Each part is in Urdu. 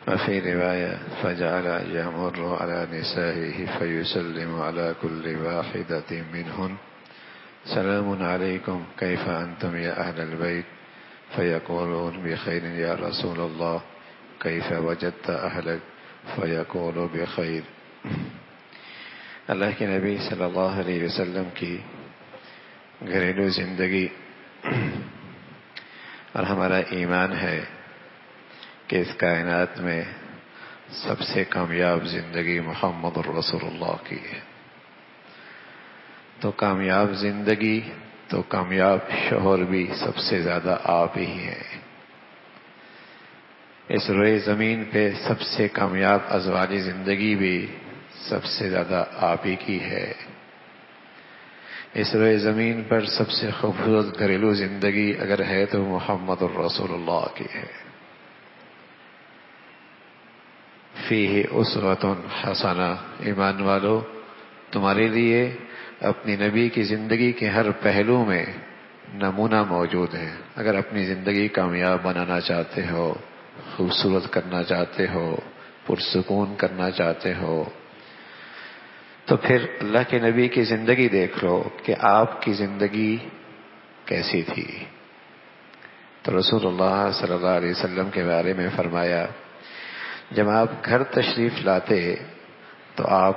وفي رواية فجعل يمر على نسائه فيسلم على كل واحدة منهن سلام عليكم كيف أنتم يا أهل البيت فيقولون بخير يا رسول الله كيف وجدت أهلك فيقول بخير۔ اللہ کے نبی صلی اللہ علیہ وسلم کی گھریلو زندگی اور ہمارا ایمان ہے کہ اس کائنات میں سب سے کامیاب زندگی محمد الرسول اللہ کی ہے۔ تو کامیاب زندگی تو کامیاب شوہر بھی سب سے زیادہ آپ ہی ہیں۔ اس روئے زمین پہ سب سے کامیاب ازواجی زندگی بھی سب سے زیادہ آپ ہی کی ہے۔ اس روئے زمین پر سب سے خوبصورت گھریلو زندگی اگر ہے تو محمد الرسول اللہ کی ہے۔ فیہ اسوۃ حسنہ، ایمان والو تمہارے لیے اپنی نبی کی زندگی کے ہر پہلو میں نمونہ موجود ہے۔ اگر اپنی زندگی کامیاب بنانا چاہتے ہو، خوبصورت کرنا چاہتے ہو، پرسکون کرنا چاہتے ہو، تو پھر اللہ کے نبی کی زندگی دیکھ لو کہ آپ کی زندگی کیسی تھی۔ تو رسول اللہ صلی اللہ علیہ وسلم کے بارے میں فرمایا، جب آپ گھر تشریف لاتے تو آپ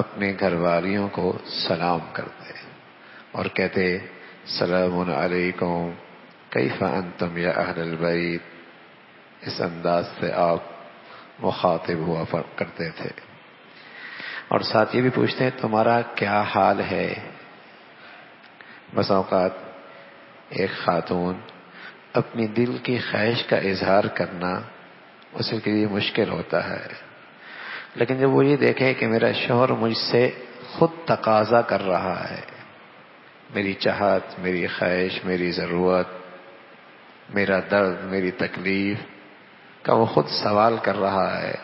اپنے گھر والیوں کو سلام کرتے اور کہتے سلام علیکم کیف انتم یا اہل البیت۔ اس انداز سے آپ مخاطب ہوا کرتے تھے، اور ساتھ یہ بھی پوچھتے ہیں تمہارا کیا حال ہے۔ بس اوقات ایک خاتون اپنی دل کی خواہش کا اظہار کرنا اس کے لیے مشکل ہوتا ہے، لیکن جب وہ یہ دیکھے کہ میرا شوہر مجھ سے خود تقاضا کر رہا ہے، میری چاہت، میری خواہش، میری ضرورت، میرا درد، میری تکلیف کا وہ خود سوال کر رہا ہے،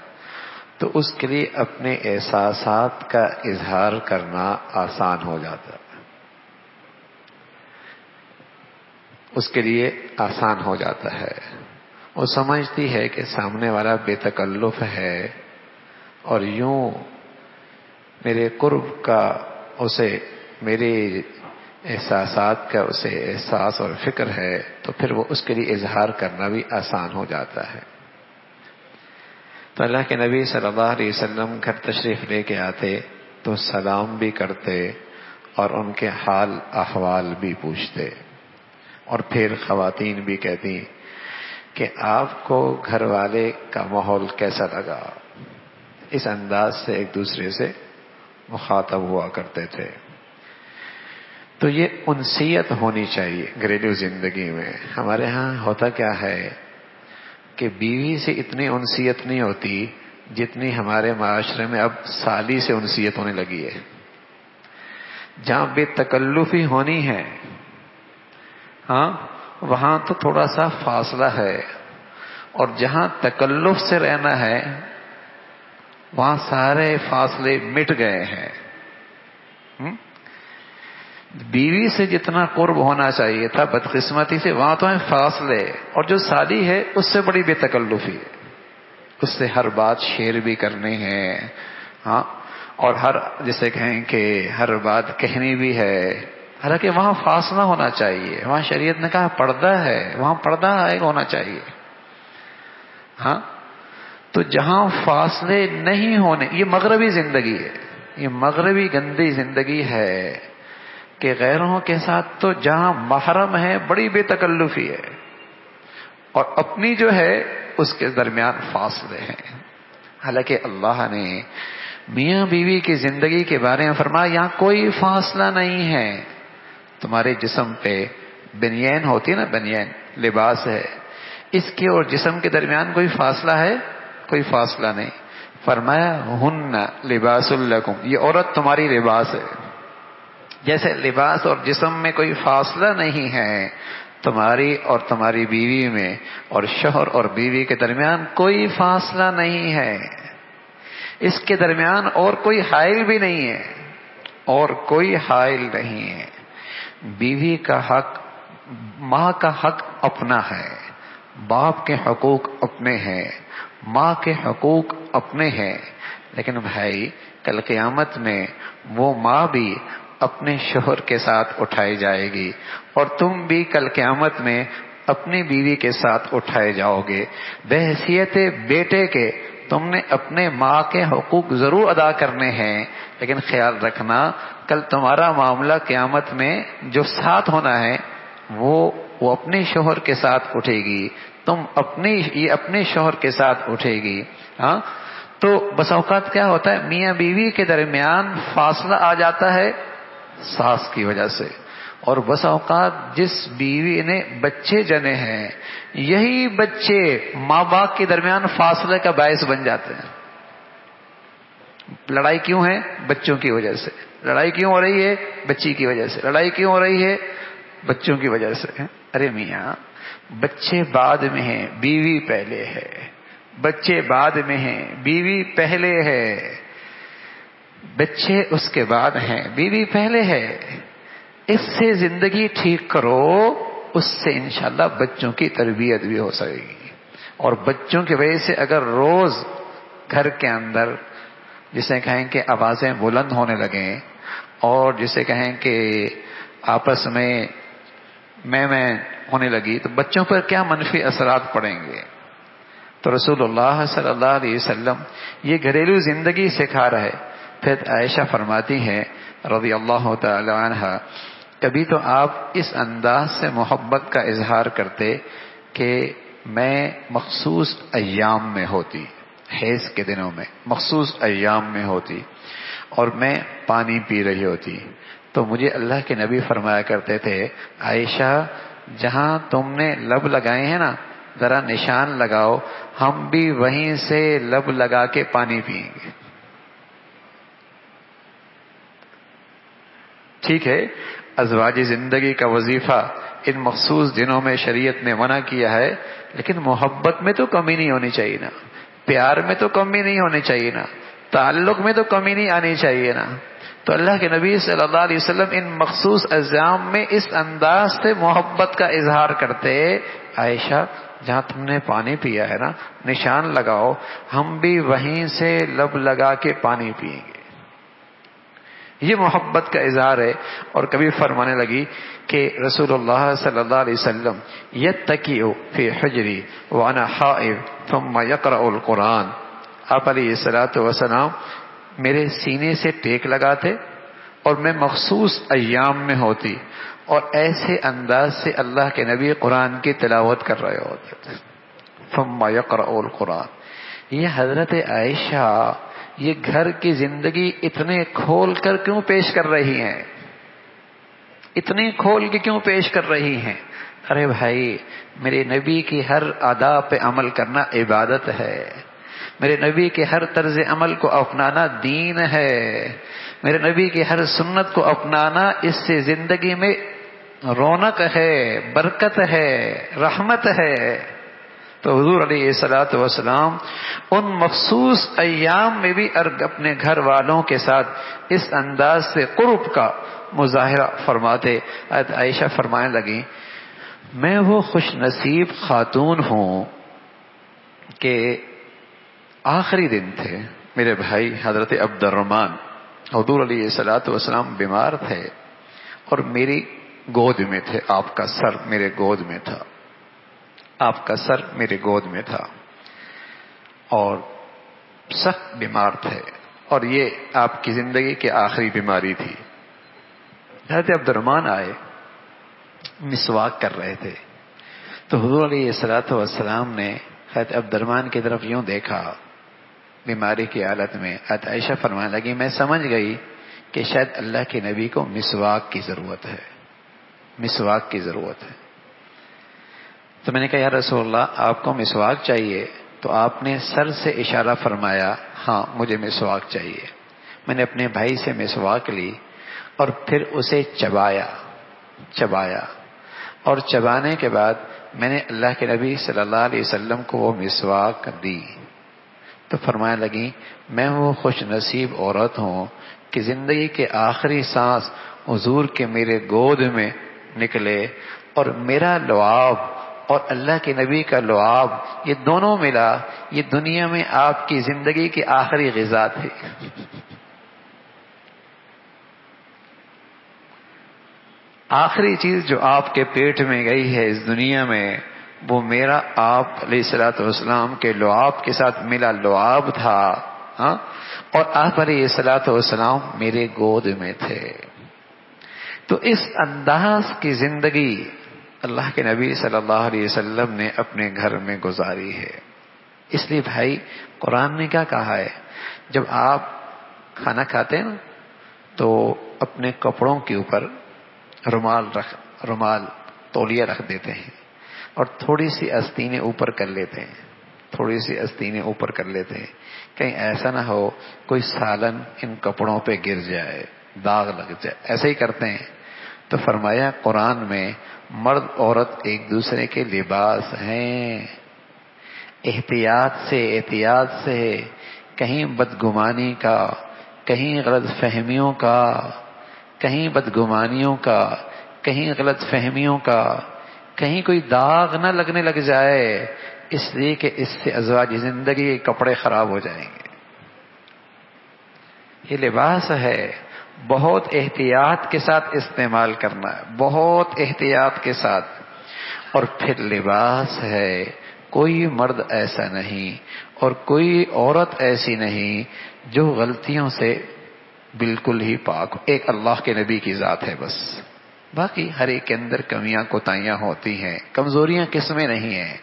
تو اس کے لیے اپنے احساسات کا اظہار کرنا آسان ہو جاتا ہے، اس کے لیے آسان ہو جاتا ہے۔ وہ سمجھتی ہے کہ سامنے والا بے تکلف ہے اور یوں میرے قرب کا اسے، میرے احساسات کا اسے احساس اور فکر ہے، تو پھر وہ اس کے لیے اظہار کرنا بھی آسان ہو جاتا ہے۔ تو اللہ کے نبی صلی اللہ علیہ وسلم گھر تشریف لے کے آتے تو سلام بھی کرتے اور ان کے حال احوال بھی پوچھتے، اور پھر خواتین بھی کہتی کہ آپ کو گھر والے کا ماحول کیسا لگا۔ اس انداز سے ایک دوسرے سے مخاطب ہوا کرتے تھے۔ تو یہ انسیت ہونی چاہیے گھریلو زندگی میں۔ ہمارے ہاں ہوتا کیا ہے کہ بیوی سے اتنی انسیت نہیں ہوتی جتنی ہمارے معاشرے میں اب سالی سے انسیت ہونے لگی ہے۔ جہاں بے تکلفی ہونی ہے ہاں وہاں تو تھوڑا سا فاصلہ ہے، اور جہاں تکلف سے رہنا ہے وہاں سارے فاصلے مٹ گئے ہیں۔ بیوی سے جتنا قرب ہونا چاہیے تھا بدقسمتی سے وہاں تو ہیں فاصلے، اور جو سالی ہے اس سے بڑی بے تکلفی ہے، اس سے ہر بات شیئر بھی کرنی ہے ہاں، اور ہر جسے کہیں کہ ہر بات کہنی بھی ہے، حالانکہ وہاں فاصلہ ہونا چاہیے۔ وہاں شریعت نے کہا پردہ ہے، وہاں پردہ ہونا چاہیے ہاں۔ تو جہاں فاصلے نہیں ہونے، یہ مغربی زندگی ہے، یہ مغربی گندی زندگی ہے کہ غیروں کے ساتھ تو جہاں محرم ہے بڑی بے تکلفی ہے، اور اپنی جو ہے اس کے درمیان فاصلے ہیں۔ حالانکہ اللہ نے میاں بیوی کی زندگی کے بارے میں فرمایا یہاں کوئی فاصلہ نہیں ہے۔ تمہارے جسم پہ بنیان ہوتی ہے نا، بنیان لباس ہے، اس کے اور جسم کے درمیان کوئی فاصلہ ہے؟ کوئی فاصلہ نہیں۔ فرمایا ہن لباس لکم، یہ عورت تمہاری لباس ہے۔ جیسے لباس اور جسم میں کوئی فاصلہ نہیں ہے، تمہاری اور تمہاری بیوی میں اور شوہر اور بیوی کے درمیان کوئی فاصلہ نہیں ہے، اس کے درمیان اور کوئی حائل بھی نہیں ہے، اور کوئی حائل نہیں ہے۔ بیوی کا حق، ماں کا حق اپنا ہے، باپ کے حقوق اپنے ہیں، ماں کے حقوق اپنے ہیں، لیکن بھائی کل قیامت میں وہ ماں بھی اپنے شوہر کے ساتھ اٹھائی جائے گی، اور تم بھی کل قیامت میں اپنی بیوی کے ساتھ اٹھائے جاؤ گے۔ بحیثیت بیٹے کے تم نے اپنے ماں کے حقوق ضرور ادا کرنے ہیں، لیکن خیال رکھنا کل تمہارا معاملہ قیامت میں جو ساتھ ہونا ہے وہ اپنے شوہر کے ساتھ اٹھے گی، تم اپنے شوہر کے ساتھ اٹھے گی۔ ہاں، تو بس اوقات کیا ہوتا ہے، میاں بیوی کے درمیان فاصلہ آ جاتا ہے ساس کی وجہ سے، اور بس اوقات جس بیوی نے بچے جنے ہیں یہی بچے ماں باپ کے درمیان فاصلے کا باعث بن جاتے ہیں۔ لڑائی کیوں ہے؟ بچوں کی وجہ سے۔ لڑائی کیوں ہو رہی ہے؟ بچی کی وجہ سے۔ لڑائی کیوں ہو رہی ہے؟ بچوں کی وجہ سے۔ ارے میاں، بچے بعد میں ہیں، بیوی پہلے ہے۔ بچے بعد میں ہیں، بیوی پہلے ہے۔ بچے اس کے بعد ہیں، بیوی پہلے ہے۔ اس سے زندگی ٹھیک کرو، اس سے انشاءاللہ بچوں کی تربیت بھی ہو سکے گی۔ اور بچوں کی وجہ سے اگر روز گھر کے اندر جسے کہیں کہ آوازیں بلند ہونے لگیں، اور جسے کہیں کہ آپس میں میں ہونے لگی، تو بچوں پر کیا منفی اثرات پڑیں گے۔ تو رسول اللہ صلی اللہ علیہ وسلم یہ گھریلو زندگی سکھا رہے۔ پھر عائشہ فرماتی ہیں رضی اللہ تعالی عنہ، کبھی تو آپ اس انداز سے محبت کا اظہار کرتے کہ میں مخصوص ایام میں ہوتی، حیض کے دنوں میں مخصوص ایام میں ہوتی، اور میں پانی پی رہی ہوتی، تو مجھے اللہ کے نبی فرمایا کرتے تھے، عائشہ جہاں تم نے لب لگائے ہیں نا، ذرا نشان لگاؤ، ہم بھی وہیں سے لب لگا کے پانی پئیں گے۔ ٹھیک ہے، ازواجی زندگی کا وظیفہ ان مخصوص دنوں میں شریعت نے منع کیا ہے، لیکن محبت میں تو کمی نہیں ہونی چاہیے نا، پیار میں تو کمی نہیں ہونی چاہیے نا، تعلق میں تو کمی نہیں آنی چاہیے نا۔ تو اللہ کے نبی صلی اللہ علیہ وسلم ان مخصوص ایام میں اس انداز سے محبت کا اظہار کرتے، عائشہ جہاں تم نے پانی پیا ہے نا، نشان لگاؤ، ہم بھی وہیں سے لب لگا کے پانی پئیں گے۔ یہ محبت کا اظہار ہے۔ اور کبھی فرمانے لگی کہ رسول اللہ صلی اللہ علیہ وسلم یتکئ فی حجری وانا حائض ثم یقرأ القرآن، آپ علیہ الصلوۃ والسلام میرے سینے سے ٹیک لگاتے، اور میں مخصوص ایام میں ہوتی، اور ایسے انداز سے اللہ کے نبی قرآن کی تلاوت کر رہے ہوتے تھے۔ ثم یقرأ القرآن، یہ حضرت عائشہ یہ گھر کی زندگی اتنے کھول کر کیوں پیش کر رہی ہیں؟ اتنی کھول کے کیوں پیش کر رہی ہیں؟ ارے بھائی، میرے نبی کی ہر ادا پہ عمل کرنا عبادت ہے، میرے نبی کے ہر طرز عمل کو اپنانا دین ہے، میرے نبی کی ہر سنت کو اپنانا، اس سے زندگی میں رونق ہے، برکت ہے، رحمت ہے۔ تو حضور علیہ الصلوۃ والسلام ان مخصوص ایام میں بھی اپنے گھر والوں کے ساتھ اس انداز سے قرب کا مظاہرہ فرماتے۔ عائشہ فرمانے لگی، میں وہ خوش نصیب خاتون ہوں کہ آخری دن تھے، میرے بھائی حضرت عبد الرحمن حضور علیہ الصلوۃ والسلام بیمار تھے، اور میری گود میں تھے، آپ کا سر میرے گود میں تھا، آپ کا سر میرے گود میں تھا، اور سخت بیمار تھے، اور یہ آپ کی زندگی کی آخری بیماری تھی۔ حضرت عبد الرحمن آئے، مسواک کر رہے تھے، تو حضور علیہ الصلوۃ والسلام نے حضرت عبد الرحمن کی طرف یوں دیکھا بیماری کی حالت میں۔ حضرت عائشہ فرمانے لگی، میں سمجھ گئی کہ شاید اللہ کے نبی کو مسواک کی ضرورت ہے، مسواک کی ضرورت ہے۔ تو میں نے کہا یا رسول اللہ، آپ کو مسواک چاہیے؟ تو آپ نے سر سے اشارہ فرمایا، ہاں مجھے مسواک چاہیے۔ میں نے اپنے بھائی سے مسواک لی، اور پھر اسے چبایا، اور چبانے کے بعد میں نے اللہ کے نبی صلی اللہ علیہ وسلم کو وہ مسواک دی۔ تو فرمانے لگی، میں وہ خوش نصیب عورت ہوں کہ زندگی کے آخری سانس حضور کے میرے گود میں نکلے، اور میرا لعاب اور اللہ کے نبی کا لعاب، یہ دونوں ملا، یہ دنیا میں آپ کی زندگی کی آخری غذا تھی۔ آخری چیز جو آپ کے پیٹ میں گئی ہے اس دنیا میں، وہ میرا آپ علیہ الصلوۃ والسلام کے لعاب کے ساتھ ملا لعاب تھا، ہاں، اور آپ علیہ الصلوۃ والسلام میرے گود میں تھے۔ تو اس انداز کی زندگی اللہ کے نبی صلی اللہ علیہ وسلم نے اپنے گھر میں گزاری ہے۔ اس لیے بھائی قرآن نے کیا کہا ہے، جب آپ کھانا کھاتے ہیں نا تو اپنے کپڑوں کے اوپر رومال تولیہ رکھ دیتے ہیں اور تھوڑی سی آستینیں اوپر کر لیتے ہیں، تھوڑی سی آستینیں اوپر کر لیتے ہیں، کہیں ایسا نہ ہو کوئی سالن ان کپڑوں پہ گر جائے، داغ لگ جائے، ایسے ہی کرتے ہیں۔ تو فرمایا قرآن میں مرد عورت ایک دوسرے کے لباس ہیں، احتیاط سے کہیں بدگمانی کا، کہیں غلط فہمیوں کا، کہیں بدگمانیوں کا، کہیں غلط فہمیوں کا، کہیں کوئی داغ نہ لگنے لگ جائے، اس لیے کہ اس سے ازواج زندگی کے کپڑے خراب ہو جائیں گے۔ یہ لباس ہے، بہت احتیاط کے ساتھ استعمال کرنا ہے، بہت احتیاط کے ساتھ۔ اور پھر لباس ہے، کوئی مرد ایسا نہیں اور کوئی عورت ایسی نہیں جو غلطیوں سے بالکل ہی پاک ہو، ایک اللہ کے نبی کی ذات ہے بس، باقی ہر ایک کے اندر کمیاں کوتاہیاں ہوتی ہیں، کمزوریاں قسمیں نہیں ہیں،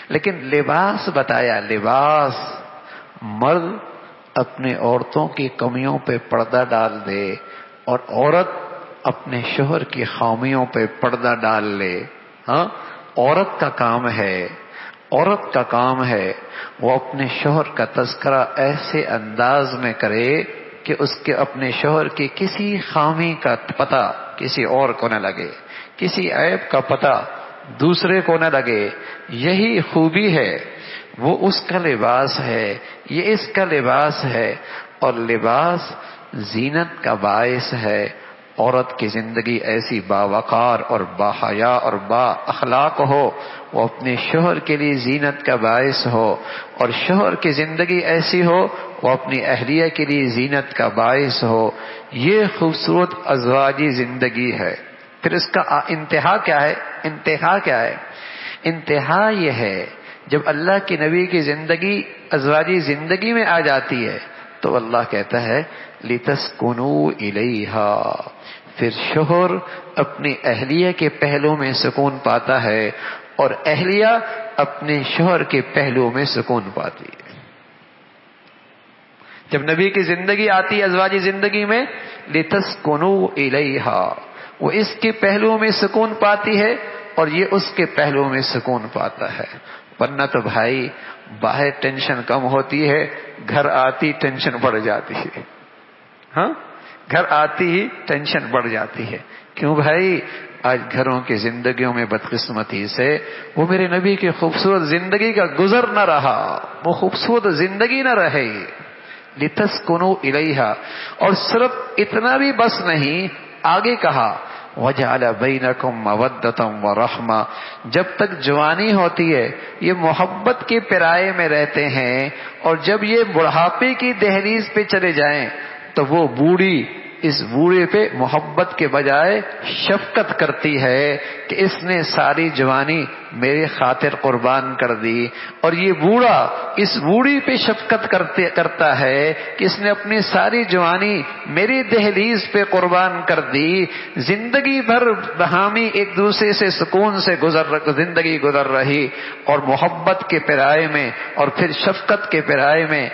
لیکن لباس بتایا، لباس، مرد اپنے عورتوں کی کمیوں پہ پردہ ڈال دے اور عورت اپنے شوہر کی خامیوں پہ پردہ ڈال لے، ہاں، عورت کا کام ہے وہ اپنے شوہر کا تذکرہ ایسے انداز میں کرے کہ اس کے اپنے شوہر کی کسی خامی کا پتہ کسی اور کو نہ لگے، کسی عیب کا پتہ دوسرے کو نہ لگے۔ یہی خوبی ہے، وہ اس کا لباس ہے، یہ اس کا لباس ہے، اور لباس زینت کا باعث ہے۔ عورت کی زندگی ایسی باوقار اور باحیا اور با اخلاق ہو، وہ اپنے شوہر کے لیے زینت کا باعث ہو، اور شوہر کی زندگی ایسی ہو وہ اپنی اہلیہ کے لیے زینت کا باعث ہو۔ یہ خوبصورت ازواجی زندگی ہے۔ پھر اس کا انتہا کیا ہے؟ انتہا یہ ہے جب اللہ کے نبی کی زندگی ازواجی زندگی میں آ جاتی ہے تو اللہ کہتا ہے لِتَسْكُنُوا إِلَيْهَا، پھر شوہر اپنی اہلیہ کے پہلو میں سکون پاتا ہے اور اہلیہ اپنے شوہر کے پہلو میں سکون پاتی ہے۔ جب نبی کی زندگی آتی ہے ازواجی زندگی میں، لِتَسْكُنُوا إِلَيْهَا، وہ اس کے پہلو میں سکون پاتی ہے اور یہ اس کے پہلو میں سکون پاتا ہے۔ ورنہ تو بھائی باہر ٹینشن کم ہوتی ہے، گھر آتی ٹینشن بڑھ جاتی ہے، ہاں، گھر آتی ہی ٹینشن بڑھ جاتی ہے۔ کیوں بھائی؟ آج گھروں کی زندگیوں میں بدقسمتی سے وہ میرے نبی کی خوبصورت زندگی کا گزر نہ رہا، وہ خوبصورت زندگی نہ رہے۔ لِتَسْكُنُوا إِلَيْهَا، اور صرف اتنا بھی بس نہیں، آگے کہا وَجَعَلَ بَيْنَكُمْ مَوَدَّةً وَرَحْمَةً، جب تک جوانی ہوتی ہے یہ محبت کے پرائے میں رہتے ہیں، اور جب یہ بڑھاپے کی دہلیز پہ چلے جائیں تو وہ بوڑھی اس بوڑھے پہ محبت کے بجائے شفقت کرتی ہے کہ اس نے ساری جوانی میرے خاطر قربان کر دی، اور یہ بوڑھا اس بوڑھی پہ شفقت کرتا ہے کہ اس نے اپنی ساری جوانی میری دہلیز پہ قربان کر دی۔ زندگی بھر بہامی ایک دوسرے سے سکون سے زندگی گزر رہی، اور محبت کے پرائے میں اور پھر شفقت کے پرائے میں۔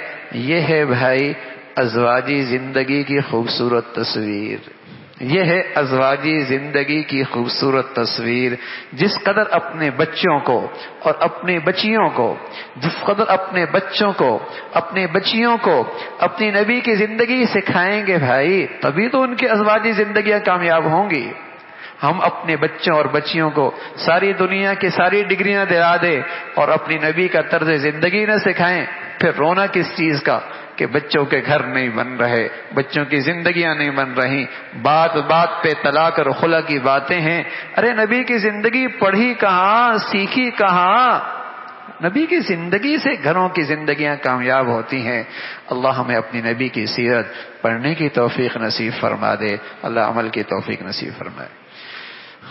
یہ ہے بھائی ازواجی زندگی کی خوبصورت تصویر، یہ ہے ازواجی زندگی کی خوبصورت تصویر۔ جس قدر اپنے بچوں کو اور اپنے بچیوں کو، جس قدر اپنے بچوں کو، اپنے بچیوں کو اپنی نبی کی زندگی سکھائیں گے بھائی، تبھی تو ان کی ازواجی زندگیاں کامیاب ہوں گی۔ ہم اپنے بچوں اور بچیوں کو ساری دنیا کی ساری ڈگریاں دلا دیں اور اپنی نبی کا طرز زندگی نہ سکھائیں، پھر رونا کس چیز کا کہ بچوں کے گھر نہیں بن رہے، بچوں کی زندگیاں نہیں بن رہی، بات بات پہ طلاق اور خلا کی باتیں ہیں۔ ارے نبی کی زندگی پڑھی کہاں، سیکھی کہاں؟ نبی کی زندگی سے گھروں کی زندگیاں کامیاب ہوتی ہیں۔ اللہ ہمیں اپنی نبی کی سیرت پڑھنے کی توفیق نصیب فرما دے، اللہ عمل کی توفیق نصیب فرمائے۔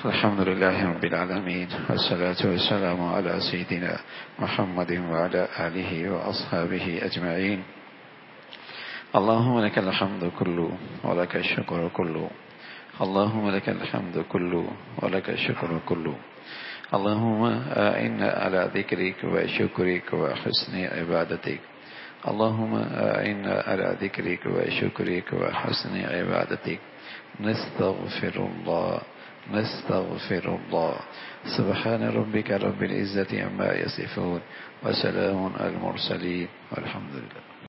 الحمدللہ رب العالمین، والصلاة والسلام علی سیدنا محمد وعلی آلہ واصحابہ اجمعین۔ اللہم لک الحمد کلو ولک الشکر کلو، اللہم لک الحمد کلو ولک الشکر کلو، اللہم اعنا علی ذکرک وشکرک وحسن عبادتک، اللہم اعنا علی ذکرک وشکرک وحسن عبادتک، نستغفر اللہ نستغفر اللہ، سبحان ربک رب العزة عما یصفون، وسلام علی المرسلین، والحمد للہ۔